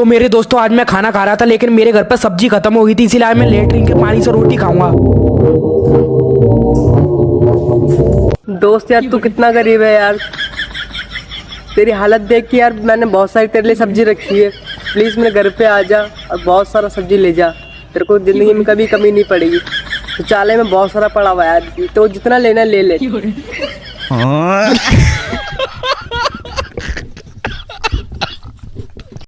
तो मेरे दोस्तों आज मैं खाना खा रहा था लेकिन मेरे घर पर सब्जी खत्म हो गई थी, इसीलिए आज मैं लेटरिन के पानी से रोटी खाऊंगा। दोस्त यार तू कितना गरीब है यार, तेरी हालत देख के यार मैंने बहुत सारी तेरे लिए सब्जी रखी है, प्लीज मेरे घर पे आ जा और बहुत सारा सब्जी ले जा, तेरे को जिंदगी में कभी कमी नहीं पड़ेगी। शौचालय में बहुत सारा पड़ा हुआ है यार, तो जितना लेना ले ले।